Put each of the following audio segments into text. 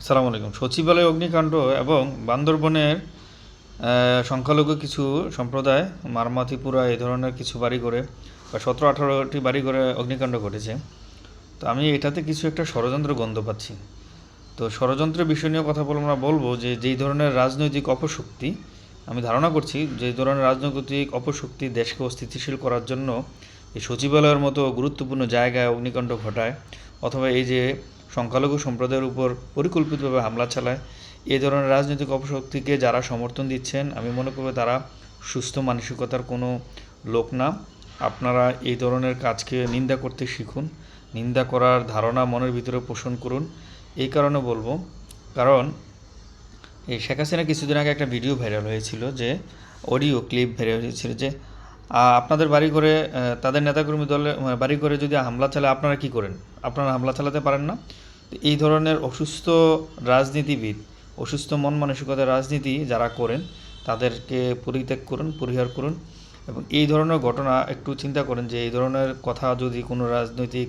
আসসালামু আলাইকুম। সচিবালয় অগ্নিকাণ্ড এবং বান্দরবনের সংখ্যালঘু কিছু সম্প্রদায় মারমাতিপুরা এই ধরনের কিছু বাড়িঘরে বা 17-18টি বাড়িঘরে অগ্নিকাণ্ড ঘটেছে। তো আমি এটাতে কিছু একটা ষড়যন্ত্র গন্ধ পাচ্ছি। তো ষড়যন্ত্রের বিষয় নিয়ে কথা আমরা বলবো যে যেই ধরনের রাজনৈতিক অপশক্তি, আমি ধারণা করছি যে ধরনের রাজনৈতিক অপশক্তি দেশকে অস্থিতিশীল করার জন্য এই সচিবালয়ের মতো গুরুত্বপূর্ণ জায়গায় অগ্নিকাণ্ড ঘটায়, অথবা এই যে সংখ্যালঘু সম্প্রদায়ের উপর পরিকল্পিতভাবে হামলা চালায়, এই ধরনের রাজনৈতিক অপশক্তিকে যারা সমর্থন দিচ্ছেন আমি মনে করব তারা সুস্থ মানসিকতার কোনো লোক না। আপনারা এই ধরনের কাজকে নিন্দা করতে শিখুন, নিন্দা করার ধারণা মনের ভিতরে পোষণ করুন। এই কারণে বলবো, কারণ এই শেখ হাসিনা কিছুদিন আগে একটা ভিডিও ভাইরাল হয়েছিল, যে অডিও ক্লিপ ভাইরাল হয়েছিল, যে আপনাদের বাড়ি করে তাদের নেতাকর্মী দলের বাড়ি করে যদি হামলা চালায় আপনারা কি করেন, আপনারা হামলা চালাতে পারেন না। তো এই ধরনের অসুস্থ রাজনীতিবিদ, অসুস্থ মন মানসিকতার রাজনীতি যারা করেন তাদেরকে পরিত্যাগ করুন, পরিহার করুন। এবং এই ধরনের ঘটনা একটু চিন্তা করেন যে এই ধরনের কথা যদি কোনো রাজনৈতিক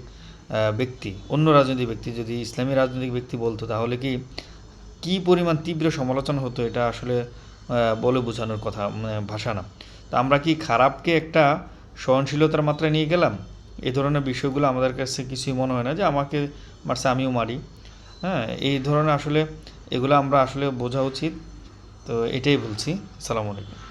ব্যক্তি, অন্য রাজনৈতিক ব্যক্তি, যদি ইসলামী রাজনৈতিক ব্যক্তি বলতো, তাহলে কী পরিমাণ তীব্র সমালোচনা হতো, এটা আসলে বলে বোঝানোর কথা, ভাষা না। তো আমরা কি খারাপকে একটা সহনশীলতার মাত্রায় নিয়ে গেলাম? এই ধরনের বিষয়গুলো আমাদের কাছে কিছুই মনে হয় না যে আমাকে মারছে আমিও মারি। হ্যাঁ, এই ধরনের আসলে এগুলো আমরা আসলে বোঝা উচিত। তো এটাই বলছি। আসসালামু আলাইকুম।